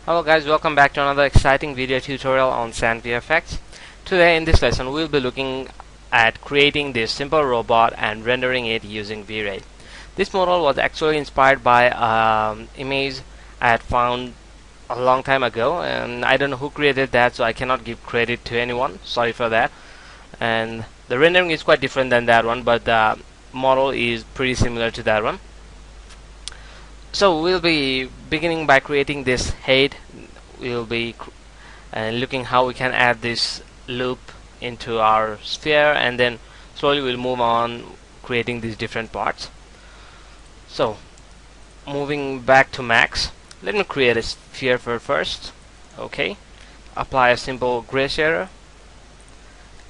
Hello guys, welcome back to another exciting video tutorial on SandVFX. Today in this lesson we'll be looking at creating this simple robot and rendering it using V-Ray. This model was actually inspired by image I had found a long time ago, and I don't know who created that, so I cannot give credit to anyone, sorry for that. And the rendering is quite different than that one, but the model is pretty similar to that one. So we'll be beginning by creating this head. We'll be looking how we can add this loop into our sphere, and then slowly we'll move on creating these different parts. So moving back to Max, let me create a sphere first. Okay, apply a simple gray shader,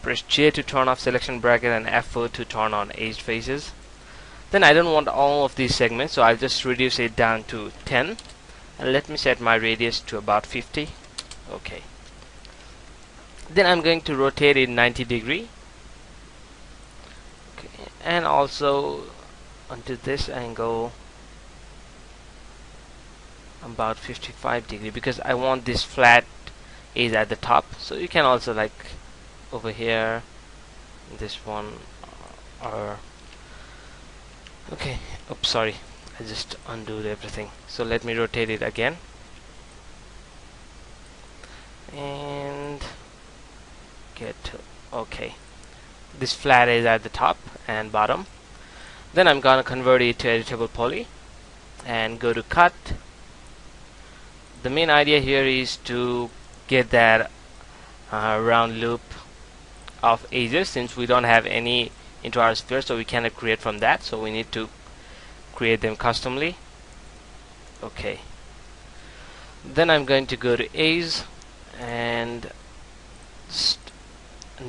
press J to turn off selection bracket and F4 to turn on edge faces. Then I don't want all of these segments, so I'll just reduce it down to 10, and let me set my radius to about 50. Okay, then I'm going to rotate it 90 degree. Okay, and also onto this angle about 55 degree, because I want this flat edge at the top. So you can also, like over here, this one, or okay, oops, sorry, I just undid everything. So let me rotate it again and get to, okay, this flat is at the top and bottom. Then I'm gonna convert it to editable poly and go to cut. The main idea here is to get that round loop of edges, since we don't have any into our sphere, so we cannot create from that, so we need to create them customly. Okay, then I'm going to go to edge and just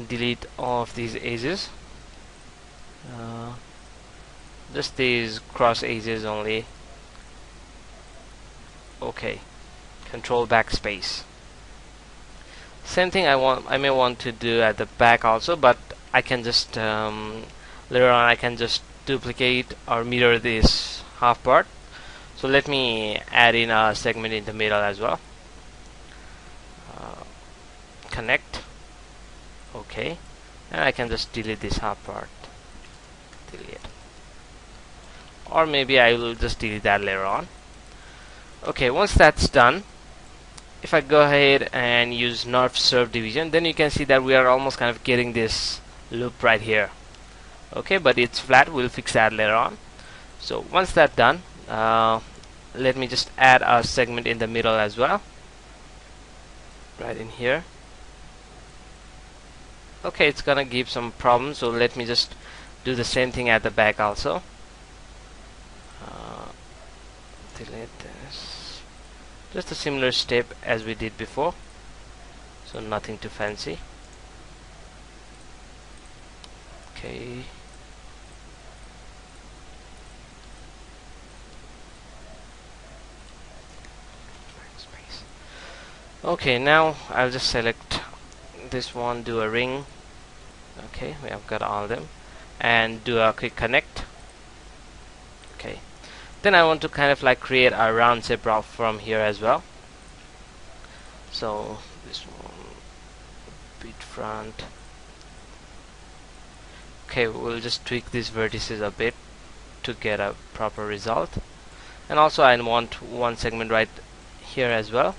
delete all of these edges, just these cross edges only. Okay, control backspace. Same thing I may want to do at the back also, but I can just later on I can just duplicate or mirror this half part. So let me add in a segment in the middle as well. Connect. Okay, and I can just delete this half part. Delete, or maybe I will just delete that later on. Okay, once that's done, if I go ahead and use nerf serve division, then you can see that we are almost kind of getting this loop right here. Okay, but it's flat, we'll fix that later on. So once that's done, let me just add a segment in the middle as well, right in here. Okay, it's gonna give some problems, so let me just do the same thing at the back also. Delete this, just a similar step as we did before, so nothing too fancy. Okay, okay, now I'll just select this one, do a ring. Okay, we have got all of them, and do a quick connect. Okay, then I want to kind of like create a round shape from here as well. So this one, bit front. Okay, we'll just tweak these vertices a bit to get a proper result. And also I want one segment right here as well.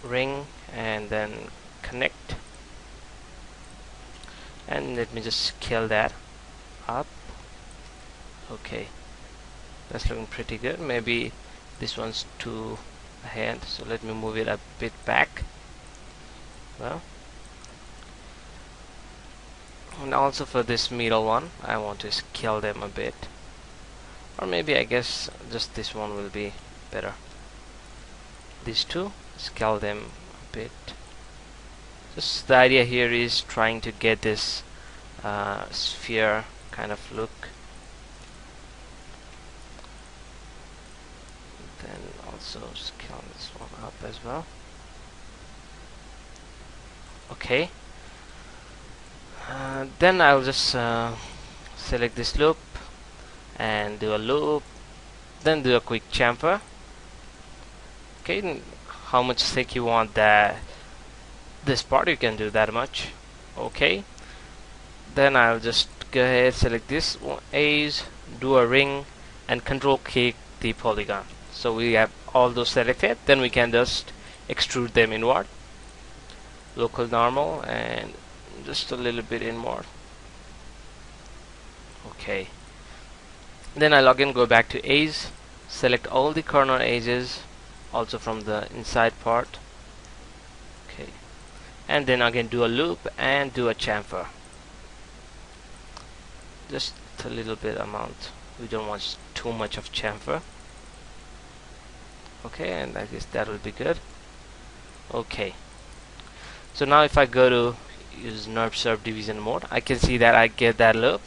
Ring and then connect, and let me just scale that up. Okay, that's looking pretty good. Maybe this one's too ahead, so let me move it a bit back. Well, and also for this middle one I want to scale them a bit, or maybe I guess just this one will be better. These two, scale them a bit. Just the idea here is trying to get this sphere kind of look. Then also scale this one up as well. Okay, then I'll just select this loop and do a loop, then do a quick chamfer. Okay, how much thick you want that this part, you can do that much. Okay, then I'll just go ahead, select this edge, do a ring, and control click the polygon. So we have all those selected. Then we can just extrude them inward, local normal, and just a little bit inward. Okay, then I'll again go back to edge, select all the corner edges also from the inside part. Okay, and then again do a loop and do a chamfer, just a little bit amount. We don't want too much of chamfer. Okay, and I guess that will be good. Okay, so now if I go to use NURB subdivision mode, I can see that I get that loop,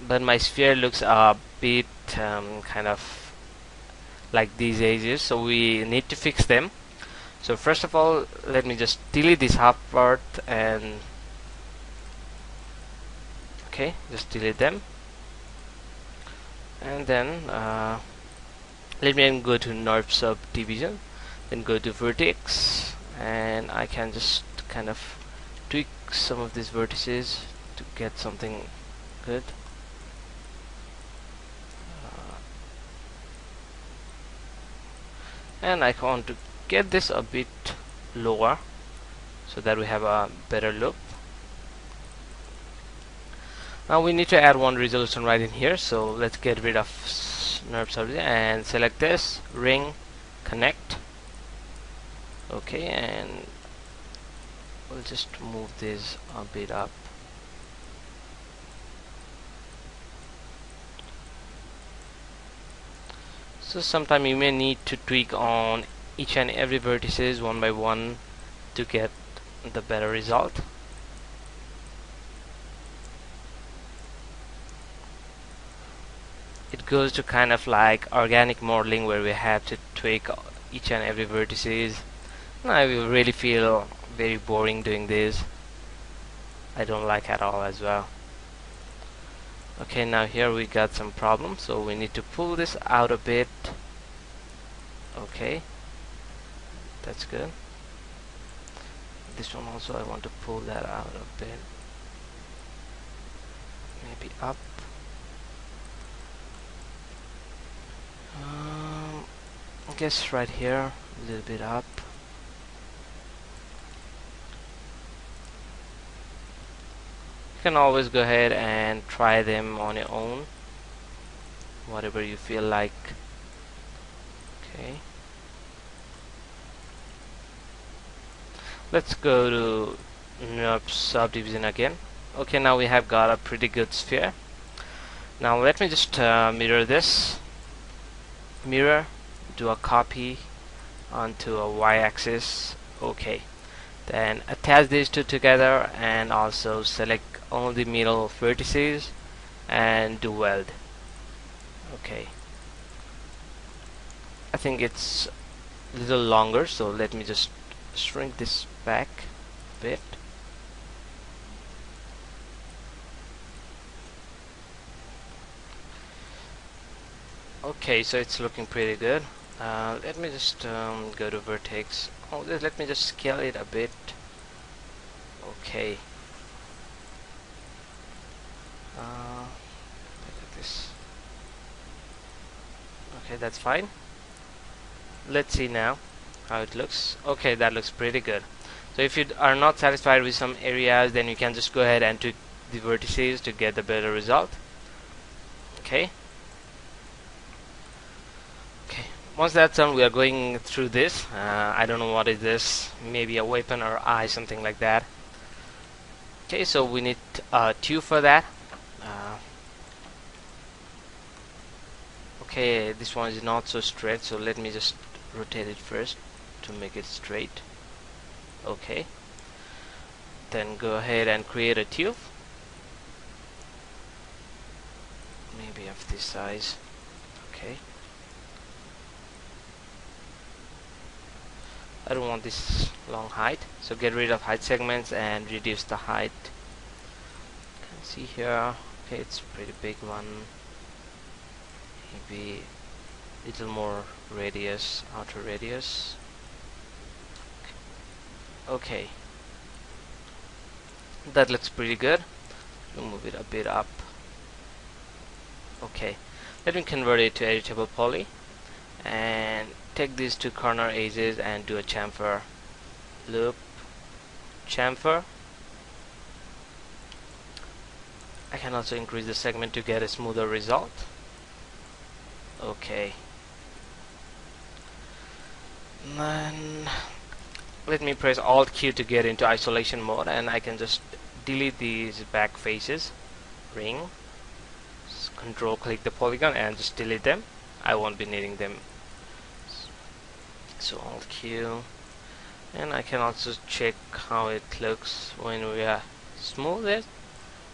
but my sphere looks a bit kind of like these edges, so we need to fix them. So first of all, let me just delete this half part, and okay, just delete them, and then let me go to NURB subdivision, then go to vertex, and I can just kind of tweak some of these vertices to get something good. And I want to get this a bit lower so that we have a better loop. Now we need to add one resolution right in here, so let's get rid of NURB subdivision and select this ring, connect. Okay, and we'll just move this a bit up. So sometime you may need to tweak on each and every vertices one by one to get the better result. It goes to kind of like organic modeling where we have to tweak each and every vertices. I really feel very boring doing this. I don't like at all as well. Okay, now here we got some problems, so we need to pull this out a bit. Okay, that's good. This one also I want to pull that out a bit, maybe up. I guess right here, a little bit up. You can always go ahead and try them on your own, whatever you feel like. Okay, let's go to NURB subdivision again. Okay, now we have got a pretty good sphere. Now let me just mirror this. Mirror, do a copy onto a y-axis. Okay, then attach these two together and also select all the middle vertices and do weld. Okay, I think it's a little longer, so let me just shrink this back a bit. Okay, so it's looking pretty good. Let me just go to vertex. Oh, let me just scale it a bit. Okay. Look at this. Okay, that's fine. Let's see now how it looks. Okay, that looks pretty good. So if you are not satisfied with some areas, then you can just go ahead and tweak the vertices to get the better result. Okay. Once that's done, we are going through this. I don't know what is this, maybe a weapon or eye, something like that. Okay, so we need a tube for that. Okay, this one is not so straight, so let me just rotate it first to make it straight. Okay, then go ahead and create a tube, maybe of this size. Okay, I don't want this long height, so get rid of height segments and reduce the height. You can see here, okay, it's a pretty big one. maybe little more radius, outer radius. Okay, that looks pretty good. We'll move it a bit up. Okay, let me convert it to editable poly and take these two corner edges and do a chamfer, loop, chamfer. I can also increase the segment to get a smoother result. Okay, then let me press Alt Q to get into isolation mode, and I can just delete these back faces, ring, control click the polygon and just delete them. I won't be needing them. So Alt Q, and I can also check how it looks when we are smooth it.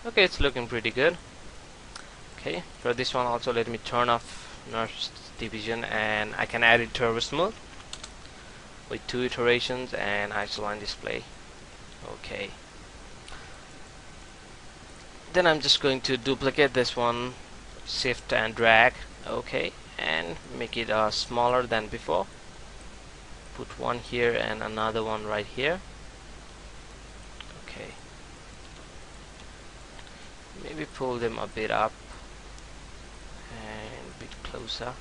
Okay, it's looking pretty good. Okay, for this one also let me turn off notch division, and I can add it turbo smooth with 2 iterations and isoline display. Okay, then I'm just going to duplicate this one, shift and drag, okay, and make it smaller than before. Put one here and another one right here. Okay, maybe pull them a bit up and a bit closer.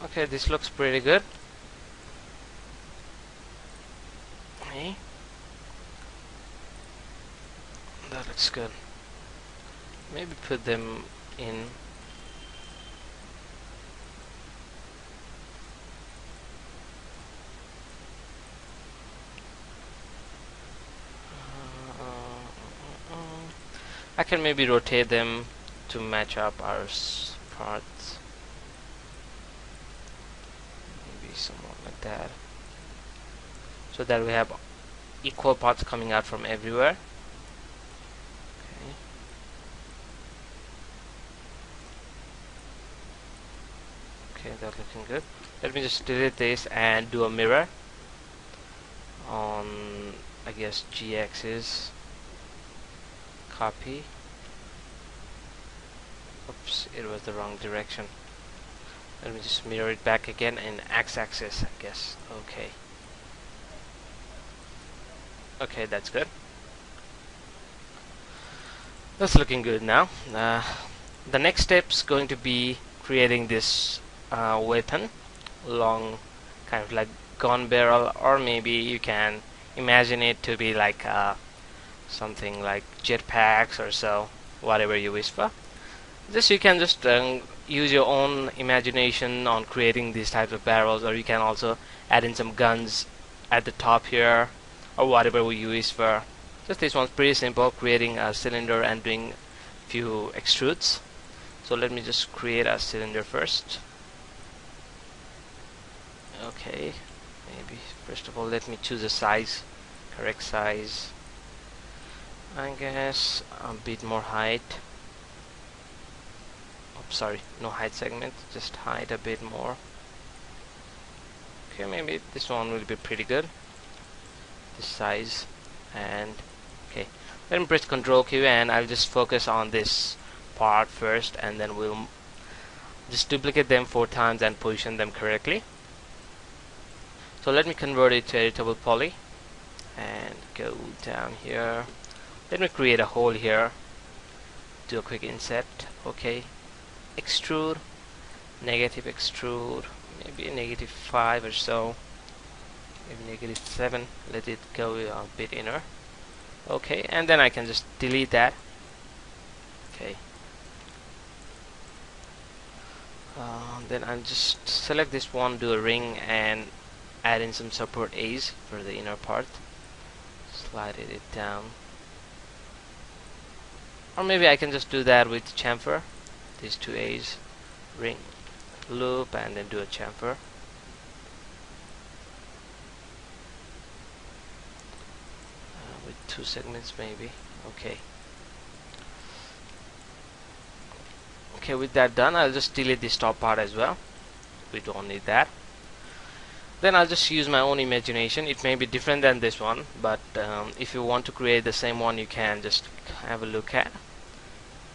Okay, this looks pretty good. Okay, that looks good. Maybe put them in. I can maybe rotate them to match up our parts. Maybe somewhat like that, so that we have equal parts coming out from everywhere. Okay, that's looking good. Let me just delete this and do a mirror on, I guess, G-axis. Copy. Oops, it was the wrong direction. Let me just mirror it back again in X-axis, I guess. Okay. Okay, that's good. That's looking good now. The next step is going to be creating this weapon, long, kind of like gun barrel, or maybe you can imagine it to be like something like jetpacks or so, whatever you wish for. You can just use your own imagination on creating these types of barrels, or you can also add in some guns at the top here, or whatever you wish for. Just this one's pretty simple, creating a cylinder and doing a few extrudes. So let me just create a cylinder first. Okay, maybe first of all let me choose a size, correct size. I guess a bit more height. Oops, sorry, no height segment, just height a bit more. Okay, maybe this one will be pretty good, this size. And okay, let me press Ctrl Q and I'll just focus on this part first, and then we'll just duplicate them 4 times and position them correctly. So let me convert it to editable poly and go down here. Let me create a hole here, do a quick inset. Okay, extrude, negative extrude, maybe -5 or so, maybe -7. Let it go a bit inner. Okay, and then I can just delete that. Okay, then I'll just select this one, do a ring, and add in some support A's for the inner part. Slide it down. Or maybe I can just do that with chamfer, these 2 A's, ring, loop, and then do a chamfer. With 2 segments maybe. Okay. Okay, with that done, I'll just delete this top part as well. We don't need that. Then I'll just use my own imagination. It may be different than this one, but if you want to create the same one, you can just have a look at.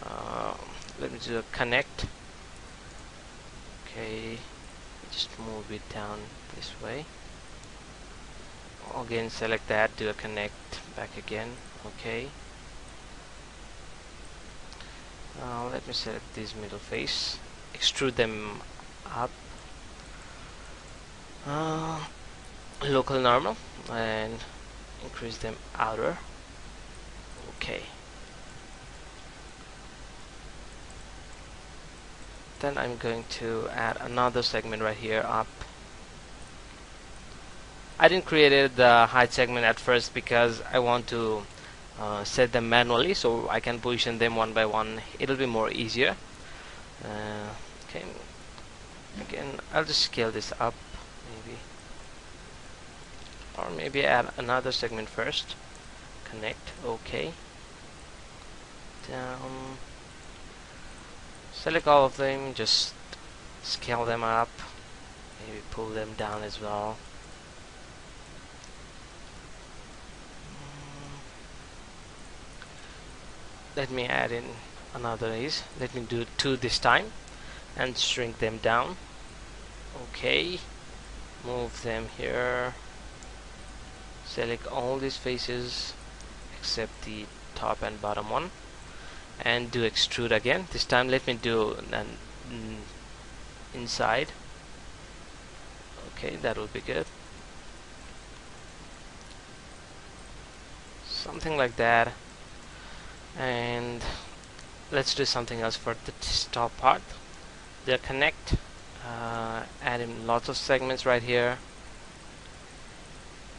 uh, Let me do a connect. Okay, just move it down this way. Again, select that, do a connect, back again. Okay, let me select this middle face, extrude them up, local normal, and increase them outer. Okay, then I'm going to add another segment right here up. I didn't create the height segment at first because I want to set them manually, so I can position them one by one. It'll be more easier. Okay, again, I'll just scale this up, maybe, or maybe add another segment first. Connect. Okay, down, select all of them, just scale them up, maybe pull them down as well. Let me add in another is, let me do 2 this time and shrink them down. Okay, move them here, select all these faces except the top and bottom one, and do extrude again. This time let me do an inside. Okay, that will be good, something like that. And let's do something else for the top part. The connect, add in lots of segments right here,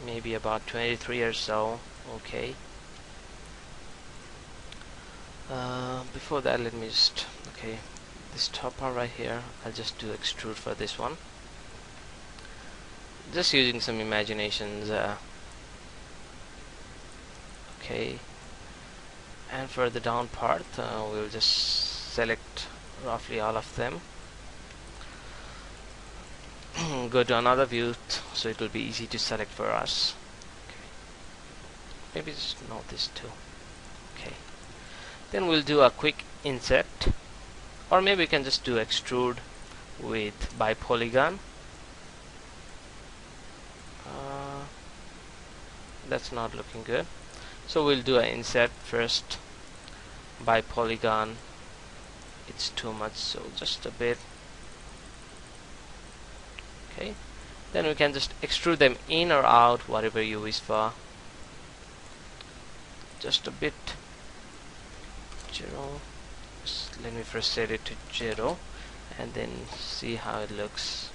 maybe about 23 or so. Okay, before that, let me just, okay, this top part right here, I'll just do extrude for this one, just using some imaginations. Okay, and for the down part, we'll just select roughly all of them. Go to another view so it will be easy to select for us. Okay, maybe just note this too. Okay, then we'll do a quick insert, or maybe we can just do extrude with by polygon. That's not looking good, so we'll do an insert first by polygon. It's too much, so just a bit. Okay, then we can just extrude them in or out, whatever you wish for. Just a bit. 0. Just let me first set it to 0 and then see how it looks.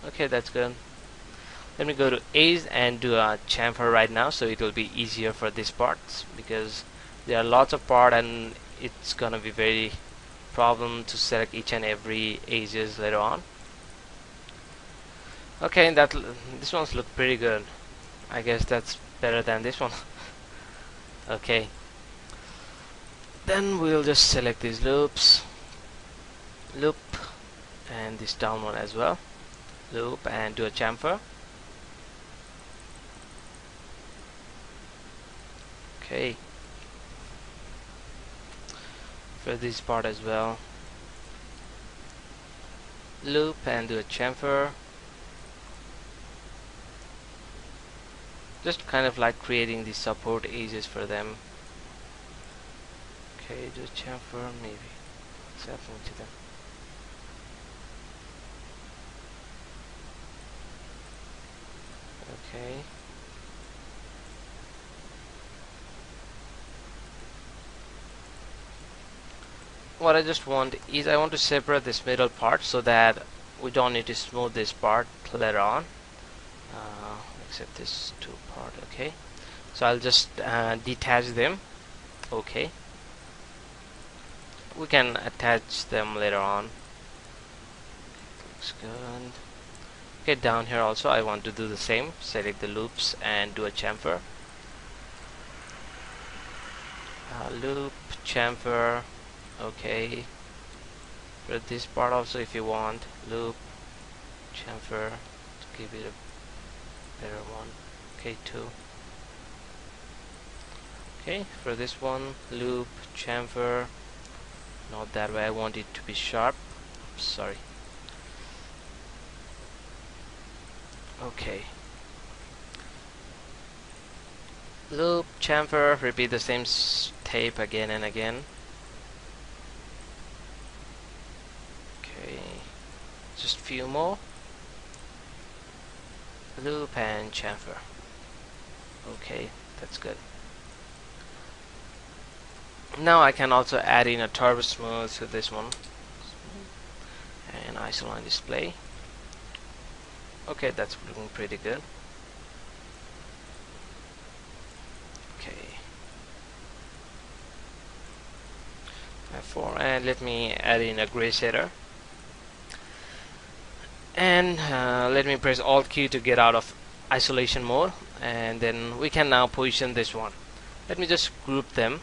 Okay, that's good. Let me go to A's and do a chamfer right now, so it will be easier for these parts, because there are lots of parts and it's gonna be very problem to select each and every edges later on. Okay, this one's look pretty good. I guess that's better than this one. Okay, then we'll just select these loops, loop, and this down one as well, loop, and do a chamfer. Okay, for this part as well, loop and do a chamfer, just kind of like creating the support edges for them. Okay, do a chamfer, maybe what's happening to them. Okay, what I just want is I want to separate this middle part so that we don't need to smooth this part later on, except this two part. Okay, so I'll just detach them. Okay, we can attach them later on. Looks good. Okay, down here also I want to do the same, select the loops and do a chamfer, loop, chamfer. Okay, For this part also, if you want, loop chamfer to give it a better one. Okay, 2. Okay, for this one, loop chamfer, not that way, I want it to be sharp. Sorry. Okay, loop chamfer, repeat the same tape again and again. Okay, just few more. Loop and chamfer. Okay, that's good. Now I can also add in a turbo smooth to this one and isoline display. Okay, that's looking pretty good. Okay, F4, and let me add in a gray shader, and let me press Alt key to get out of isolation mode, and then we can now position this one. Let me just group them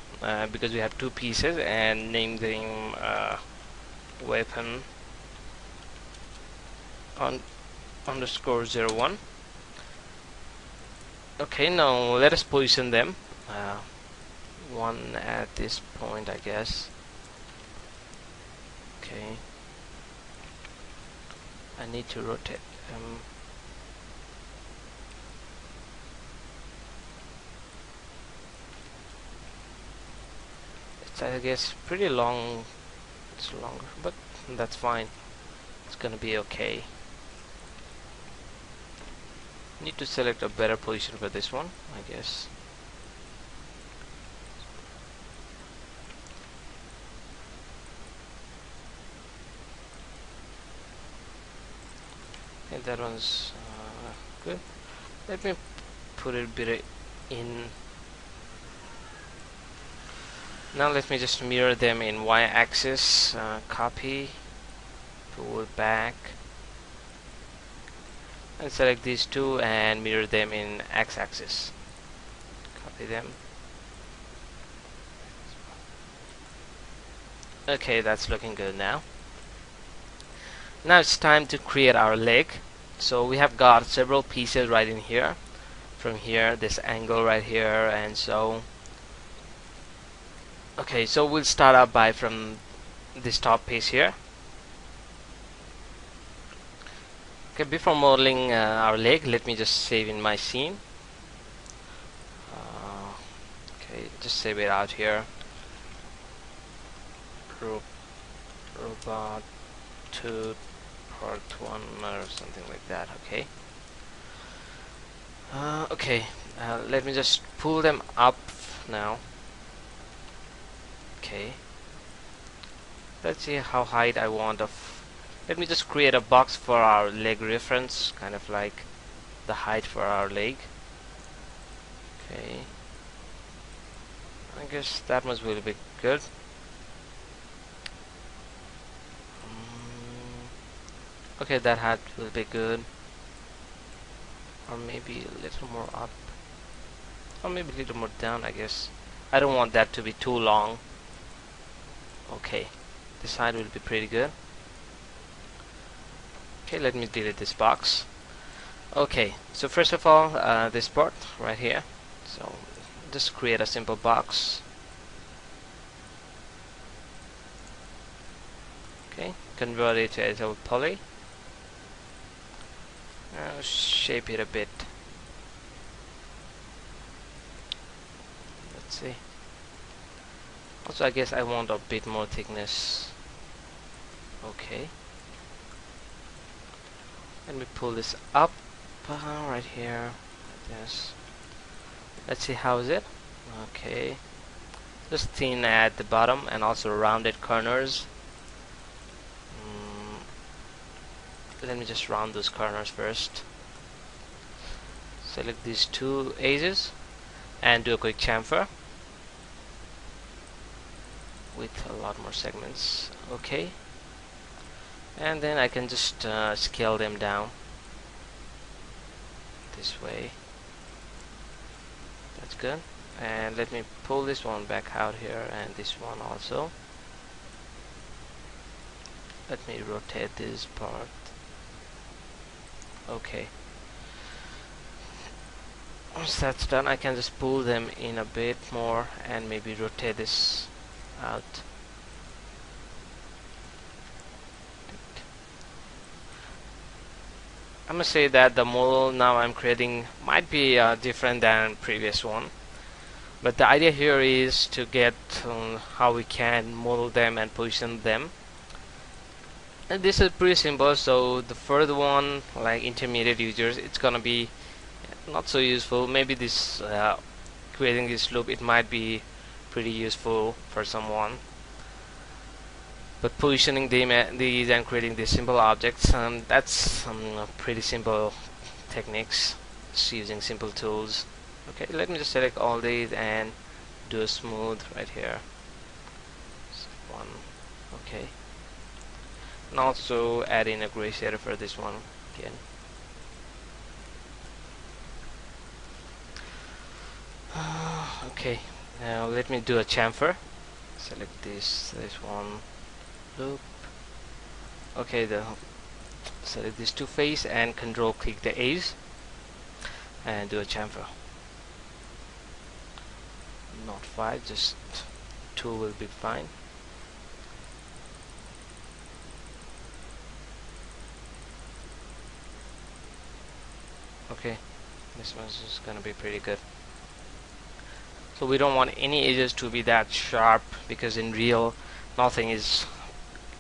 because we have two pieces, and name them weapon on underscore 01. Okay, now let us position them. One at this point, I guess. Okay, I need to rotate them. It's, I guess, pretty long. It's longer, but that's fine. It's gonna be okay. Need to select a better position for this one, I guess. Okay, that one's good. Let me put it a bit in. Now let me just mirror them in y-axis. Copy, pull back, and select these two and mirror them in x-axis. Copy them. Okay, that's looking good now. Now it's time to create our leg. So we have got several pieces right in here. From here, this angle right here, and so. Okay, so we'll start out by from this top piece here. Okay, before modeling our leg, let me just save in my scene. Okay, just save it out here. Robot 2 part 1 or something like that. Okay. Okay, let me just pull them up now. Okay. Let's see how height I want of. Let me just create a box for our leg reference, kind of like the height for our leg. Okay. I guess that much will be good. Okay, that height will be good. Or maybe a little more up. Or maybe a little more down, I guess. I don't want that to be too long. Okay. This side will be pretty good. Okay, let me delete this box. Okay, so first of all, this part right here. So just create a simple box. Okay, convert it to editable poly. Shape it a bit. Let's see. Also, I guess I want a bit more thickness. Okay. Let me pull this up right here, like this. Let's see, how is it? Okay, just thin at the bottom and also rounded corners. Let me just round those corners first. Select these two edges and do a quick chamfer with a lot more segments. Okay. And then I can just scale them down this way. That's good. And let me pull this one back out here, and this one also. Let me rotate this part. Okay, once that's done, I can just pull them in a bit more and maybe rotate this out. I must say that the model now I'm creating might be different than previous one, but the idea here is to get how we can model them and position them. And this is pretty simple, so the further one, like intermediate users, it's gonna be not so useful. Maybe this creating this loop, it might be pretty useful for someone, but positioning these and creating these simple objects, that's pretty simple techniques, just using simple tools. Okay, let me just select all these and do a smooth right here. Just one. Okay, and also add in a gray shader for this one again. Okay, now let me do a chamfer. Select this one, loop. Okay, select this two face and control click the A's and do a chamfer. Not 5, just 2 will be fine. Okay, this one's just gonna be pretty good. So we don't want any edges to be that sharp, because in real nothing is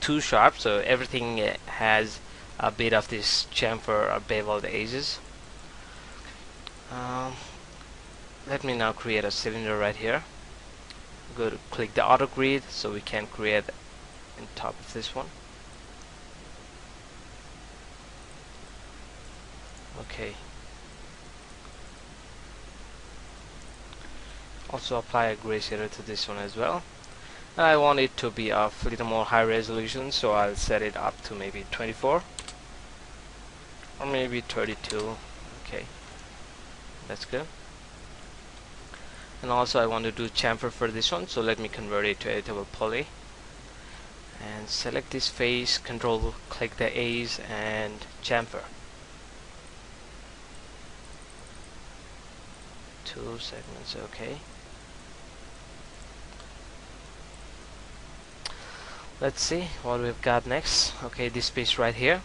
too sharp, so everything has a bit of this chamfer or beveled edges. Let me now create a cylinder right here. Go to click the auto grid so we can create on top of this one. Okay. Also apply a gray shader to this one as well. I want it to be of a little more high resolution, so I'll set it up to maybe 24 or maybe 32. Okay, that's good. And also I want to do chamfer for this one, so let me convert it to editable poly and select this face, control click the A's and chamfer. 2 segments. Okay, let's see what we've got next. Okay, this piece right here,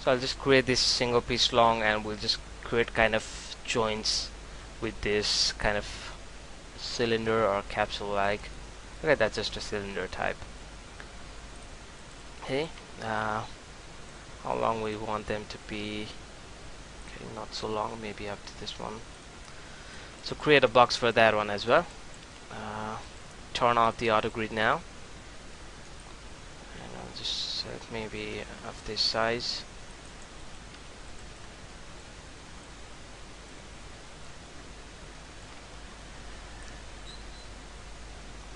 so I'll just create this single piece long and we'll just create kind of joints with this kind of cylinder or capsule like. Okay, that's just a cylinder type. Okay, how long we want them to be? Okay, not so long, maybe up to this one. So create a box for that one as well. Turn off the auto grid now, and I'll just set maybe of this size.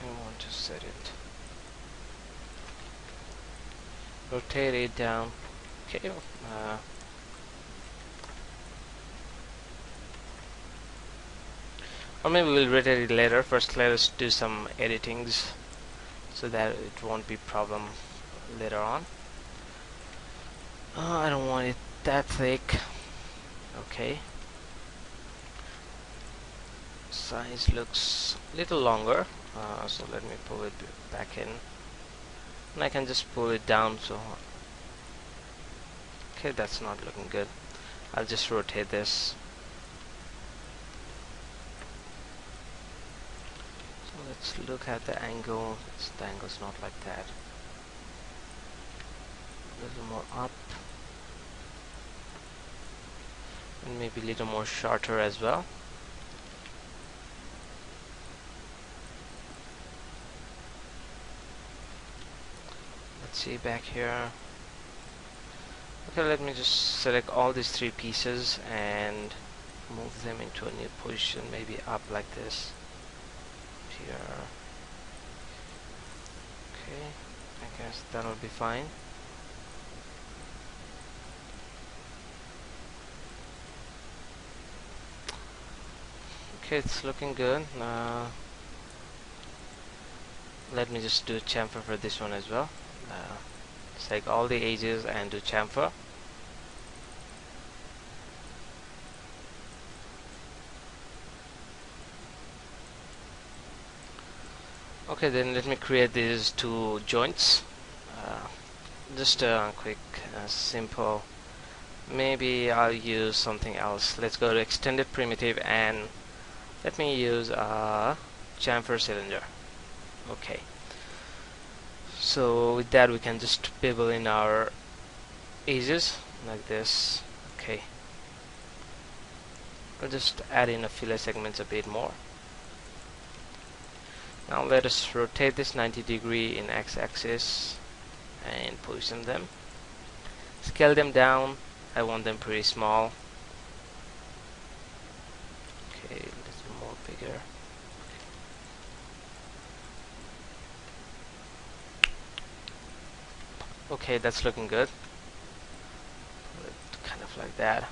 I want to set it, rotate it down. Okay, or maybe we'll rotate it later. First let us do some editings so that it won't be problem later on. I don't want it that thick. Okay, size looks a little longer, so let me pull it back in, and I can just pull it down. So okay, that's not looking good. I'll just rotate this. So let's look at the angle. The angle's not like that. A little more up, and maybe a little more shorter as well. Let's see back here. Okay, let me just select all these 3 pieces and move them into a new position, maybe up like this. Here. Okay, I guess that'll be fine. Okay, it's looking good. Let me just do a chamfer for this one as well. select all the edges and do chamfer. Okay, then let me create these two joints. Just a quick simple, maybe I'll use something else. Let's go to extended primitive and let me use a chamfer cylinder. Okay, so with that we can just bevel in our edges like this. Okay, I'll just add in a fillet segments a bit more. Now let us rotate this 90° in x-axis and position them. Scale them down. I want them pretty small. Okay, let's be more bigger. Okay, that's looking good. Kind of like that.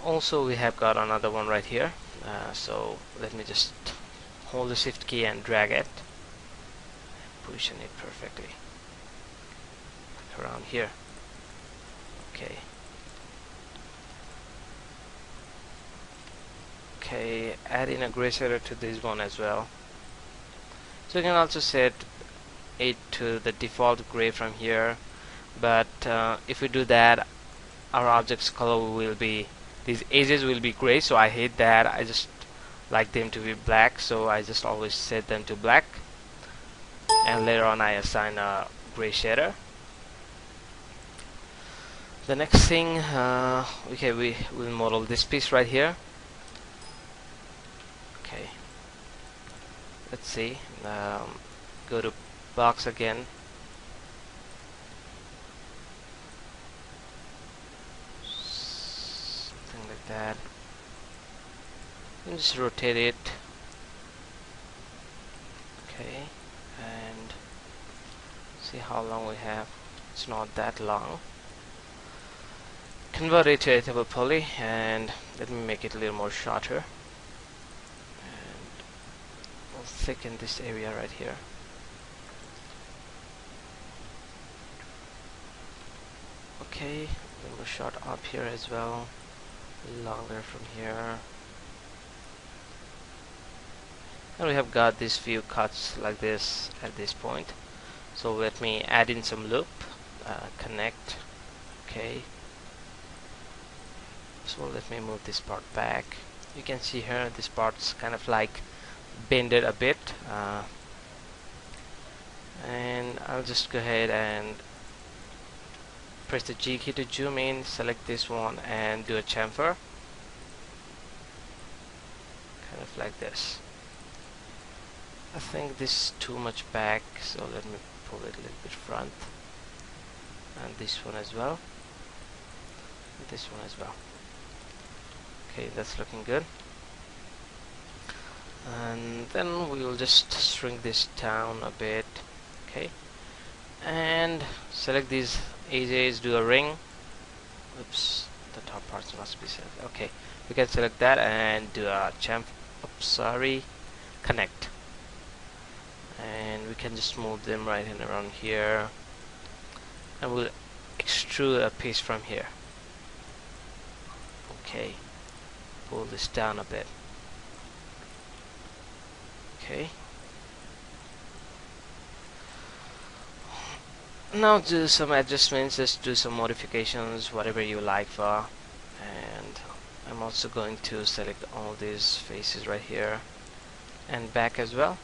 Also, we have got another one right here. So let me just hold the shift key and drag it. Position it perfectly around here. Okay. Okay, add in a gray shader to this one as well. So you can also set it to the default gray from here, but if we do that, our object's color will be, these edges will be gray, so I hate that. I just like them to be black, so I just always set them to black, and later on I assign a gray shader. The next thing, okay, we will model this piece right here. Okay, let's see, go to box again, something like that, and just rotate it. Okay, and see how long we have. It's not that long. Convert it to editable poly and let me make it a little more shorter, and we'll thicken this area right here. Okay, a little more short up here as well, longer from here, and we have got these few cuts like this at this point. So let me add in some loop, connect. Okay, so let me move this part back. You can see here this part's kind of like bended a bit, and I'll just go ahead and press the G key to zoom in, select this one and do a chamfer, kind of like this. I think this is too much back, so let me pull it a little bit front, and this one as well, and this one as well. Okay, that's looking good. And then we will just shrink this down a bit. Okay, and select these edges, do a ring. Oops, the top parts must be selected. Okay, we can select that and do a connect, and we can just move them right in around here, and we'll extrude a piece from here. Okay, pull this down a bit. Okay, now do some adjustments, just do some modifications, whatever you like for. And I'm also going to select all these faces right here and back as well.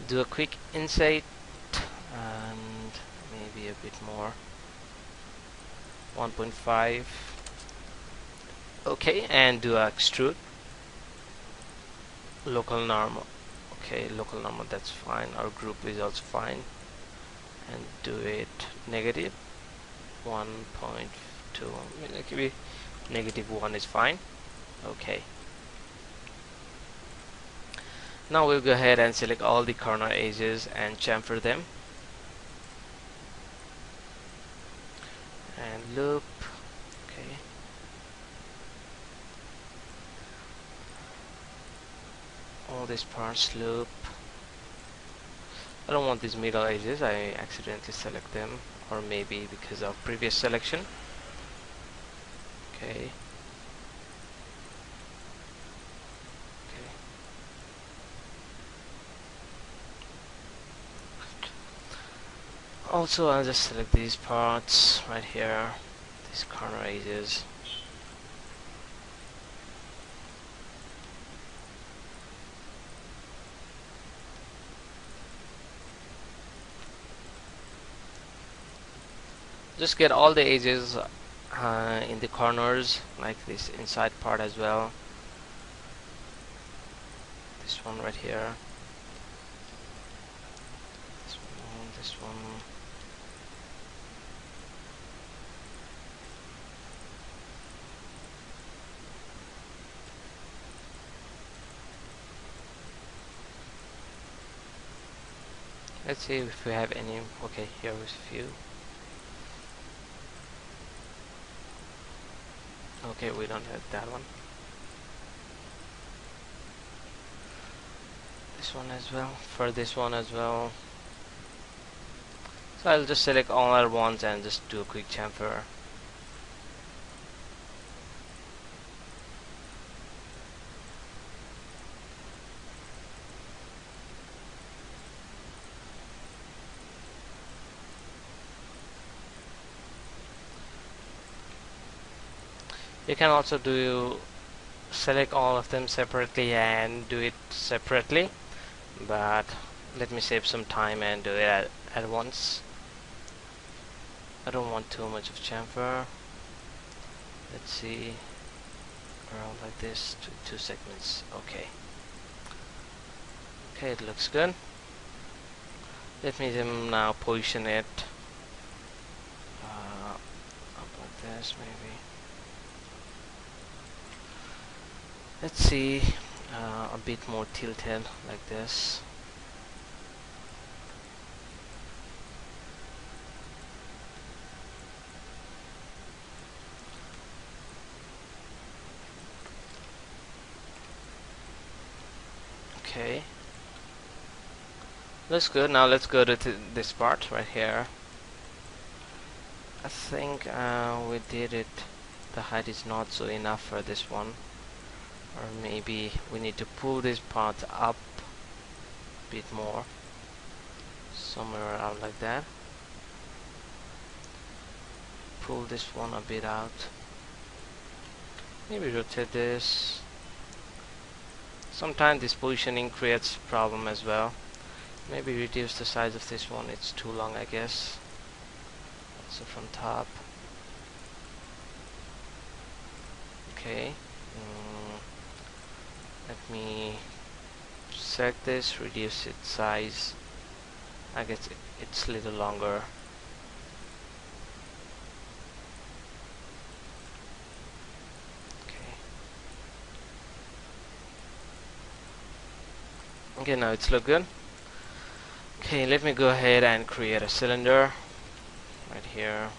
Do a quick inset and maybe a bit more, 1.5. okay, and do a extrude, local normal. Okay, local normal, that's fine. Our group is also fine, and do it negative 1.2. Maybe -1 is fine. Okay, now we'll go ahead and select all the corner edges and chamfer them and loop. Okay, all these parts loop. I don't want these middle edges. I accidentally select them, or maybe because of previous selection. Okay. Okay. Also, I'll just select these parts right here, these corner edges. Just get all the edges in the corners, like this inside part as well. This one right here. This one, this one. Let's see if we have any. Okay, here is a few. Okay, we don't have that one. This one as well. For this one as well. So I'll just select all at once and just do a quick chamfer. You can also select all of them separately and do it separately, but let me save some time and do it at once. I don't want too much of chamfer. Let's see, around like this, two segments. Okay, it looks good. Let me now position it up like this, maybe. Let's see, a bit more tilted like this. Okay, looks good. Now let's go to this part right here. I think we did it. The height is not so enough for this one. Or maybe we need to pull this part up a bit more, somewhere around like that. Pull this one a bit out. Maybe rotate this. Sometimes this positioning creates problem as well. Maybe reduce the size of this one, it's too long I guess. Also from top. Okay. Let me select this, reduce its size. I guess it's a little longer. Okay, now it's look good. Okay, let me go ahead and create a cylinder right here.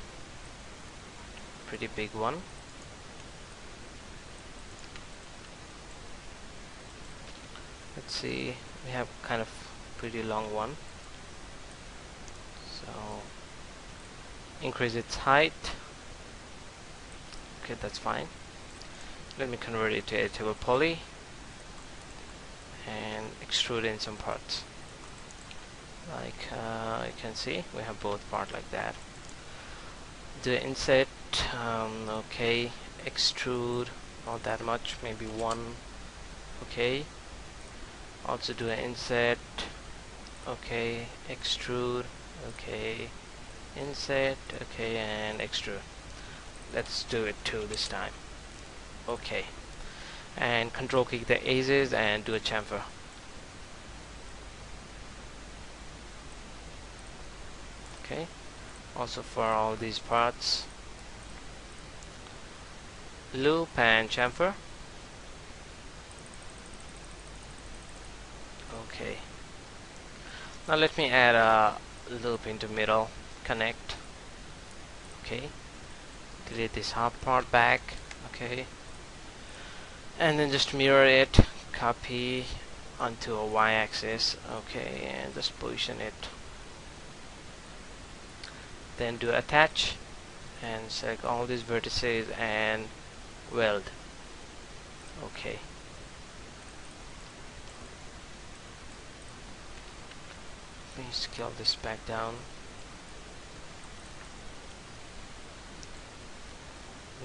Pretty big one. Let's see, we have kind of pretty long one. So increase its height. Okay, that's fine. Let me convert it to editable poly and extrude in some parts. Like you can see, we have both parts like that. The inset, okay, extrude, not that much, maybe one. Okay. Also do an inset, okay, extrude, okay, inset, okay, and extrude. Let's do it two this time. Okay, and control click the edges and do a chamfer. Okay, also for all these parts, loop and chamfer. Okay, now let me add a loop into middle, connect. Okay, delete this half part back. Okay, and then just mirror it, copy onto a y-axis. Okay, and just position it, then do attach and select all these vertices and weld. Okay, let me scale this back down.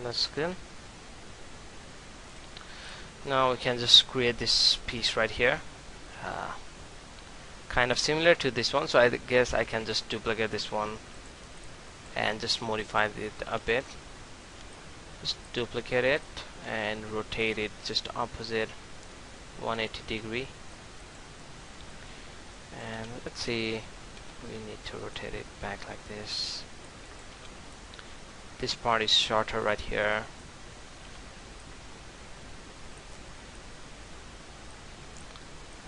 That's good. Now we can just create this piece right here, kind of similar to this one, so I guess I can just duplicate this one and just modify it a bit. Just duplicate it and rotate it just opposite 180 degree, and let's see, we need to rotate it back like this. This part is shorter right here,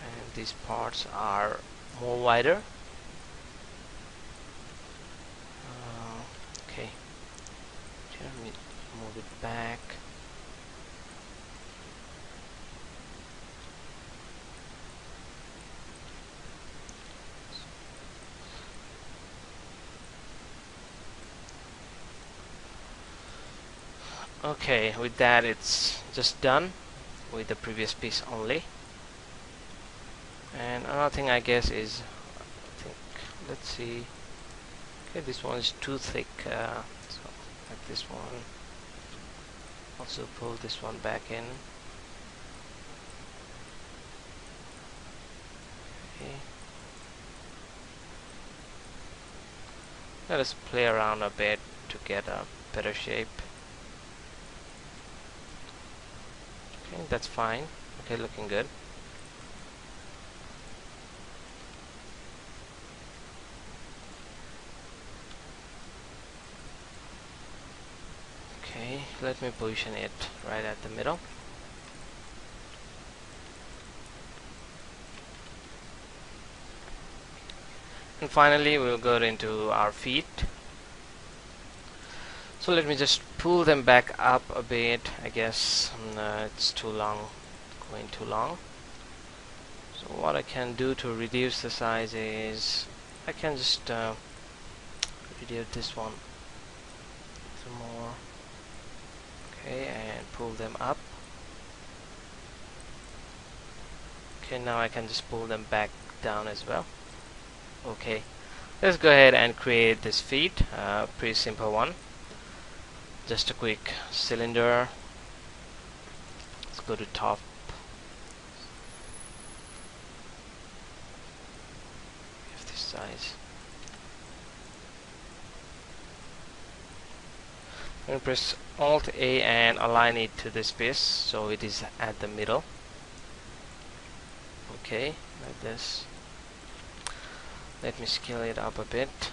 and these parts are more wider. Okay, let me move it back. Okay, with that it's just done with the previous piece only. And another thing I guess is, let's see, okay, this one is too thick, so like this one. Also pull this one back in. Okay. Let us play around a bit to get a better shape. Okay, that's fine. Okay, looking good. Okay, let me position it right at the middle. And finally we'll go into our feet. So let me just pull them back up a bit. I guess it's too long, going too long. So what I can do to reduce the size is I can just reduce this one some more. Okay, and pull them up. Okay, now I can just pull them back down as well. Okay, let's go ahead and create this feet. Pretty simple one. Just a quick cylinder. Let's go to top. Give this size. I'm going to press Alt A and align it to this piece so it is at the middle. Okay, like this. Let me scale it up a bit.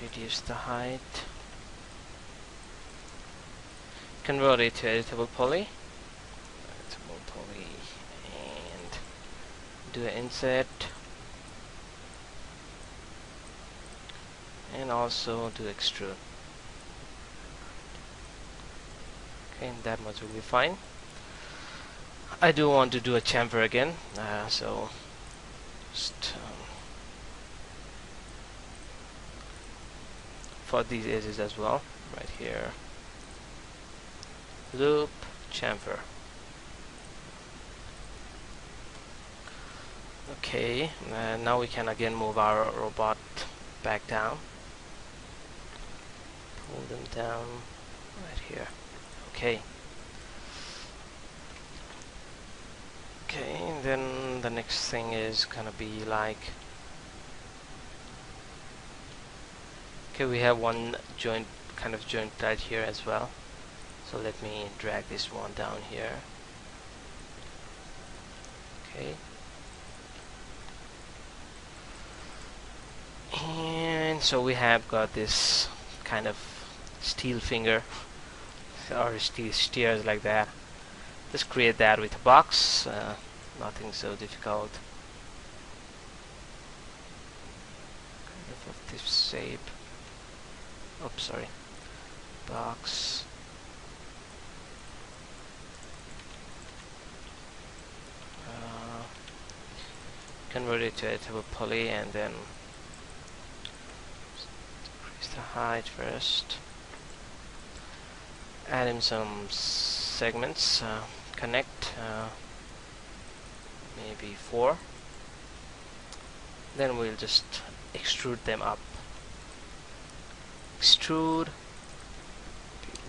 Reduce the height. Convert it to editable poly. Editable poly, and do an inset, and also do extrude. Okay, that much will be fine. I do want to do a chamfer again, so just for these edges as well, right here. Loop, chamfer. Okay, now we can again move our robot back down. Pull them down right here. Okay. Okay, then the next thing is gonna be like, okay, we have one joint, kind of joint right here as well. So let me drag this one down here. Okay. And so we have got this kind of steel finger or steel steers like that. Just create that with a box, nothing so difficult. Kind of this shape. Oops, sorry. Box. convert it to editable poly, and then increase the height first. Add in some segments, connect, maybe 4. Then we'll just extrude them up. Extrude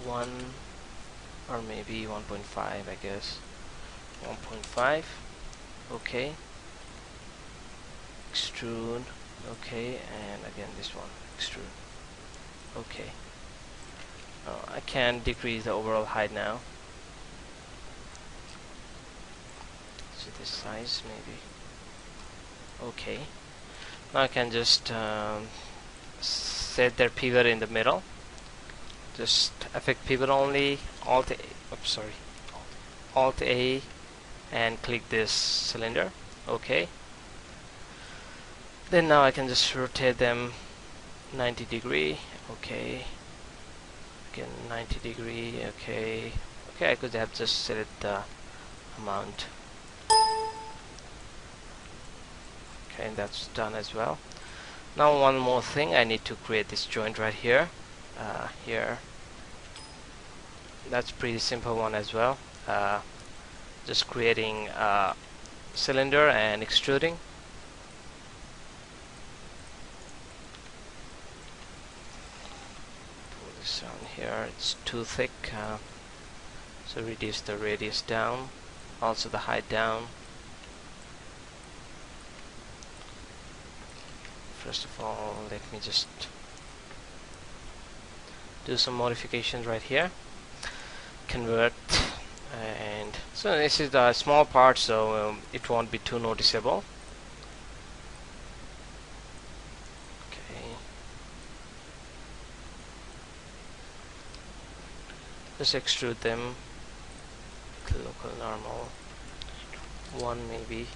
1 or maybe 1.5, I guess. 1.5. Okay. Extrude. Okay, and again this one. Extrude. Okay. I can decrease the overall height now. So this size maybe. Okay. Now I can just set their pivot in the middle. Just affect pivot only. Alt A and click this cylinder. Okay. Then now I can just rotate them 90 degree. Okay. Again 90 degree. Okay. Okay, I could have just set it the amount. Okay, and that's done as well. Now one more thing, I need to create this joint right here. Here. That's pretty simple one as well. Just creating a cylinder and extruding. Pull this on here. It's too thick, so reduce the radius down, also the height down. First of all, let me just do some modifications right here. Convert, and so this is the small part, so it won't be too noticeable. Okay, just extrude them. Local normal 1 maybe,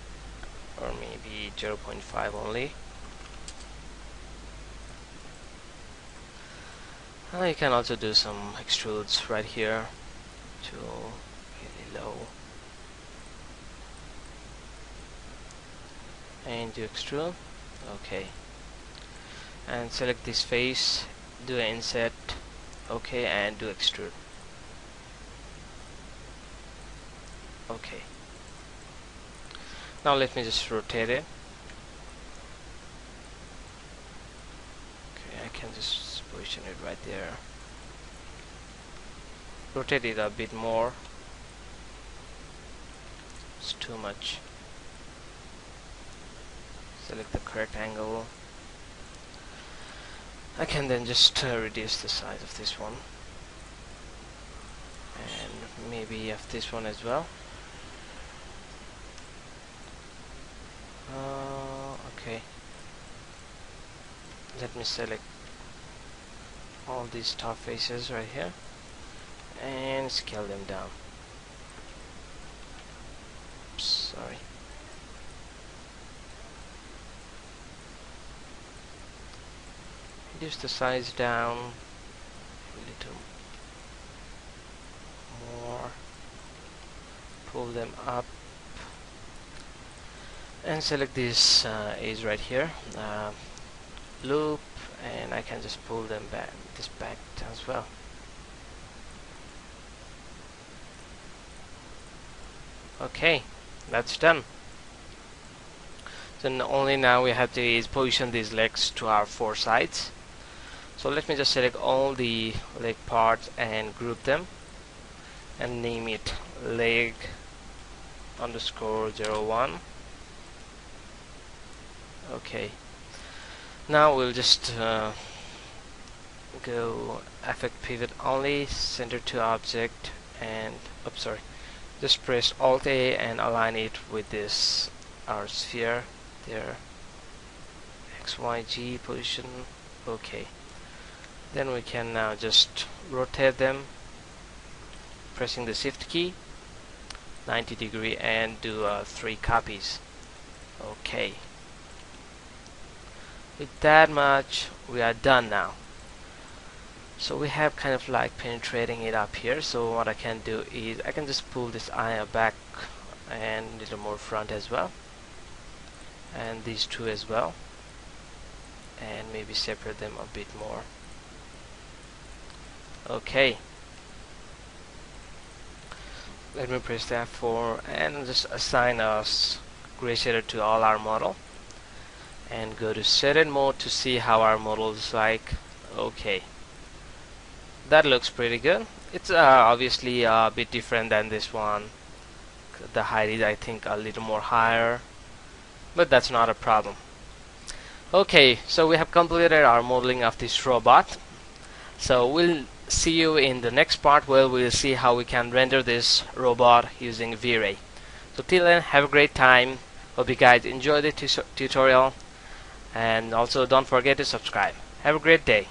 or maybe 0.5 only. You can also do some extrudes right here to really low, and do extrude. Okay, and select this face, do an inset. Okay, and do extrude. Okay, now let me just rotate it. Okay, I can just position it right there. Rotate it a bit more. It's too much. Select the correct angle. I can then just reduce the size of this one, and maybe of this one as well. Okay, let me select all these top faces right here and scale them down. Oops, sorry. Reduce the size down a little more, pull them up, and select this edge right here, loop, and I can just pull them back, this back as well. Okay, that's done. Then only now we have to is position these legs to our 4 sides. So let me just select all the leg parts and group them and name it leg underscore 01. Okay, now we'll just go affect pivot only, center to object, and oops, sorry, just press Alt A and align it with this our sphere there, XYG position. Okay, then we can now just rotate them, pressing the shift key 90 degree, and do 3 copies. Okay, with that much we are done now. So we have kind of like penetrating it up here. So what I can do is I can just pull this eye back and a little more front as well, and these two as well, and maybe separate them a bit more. Okay, let me press the F4 and just assign a gray shader to all our model and go to shaded mode to see how our model is like. Okay, that looks pretty good. It's obviously a bit different than this one. The height is, I think, a little more higher, but that's not a problem. Okay, so we have completed our modeling of this robot. So we'll see you in the next part where we'll see how we can render this robot using V-Ray. So till then, have a great time. Hope you guys enjoy the tutorial, and also don't forget to subscribe. Have a great day.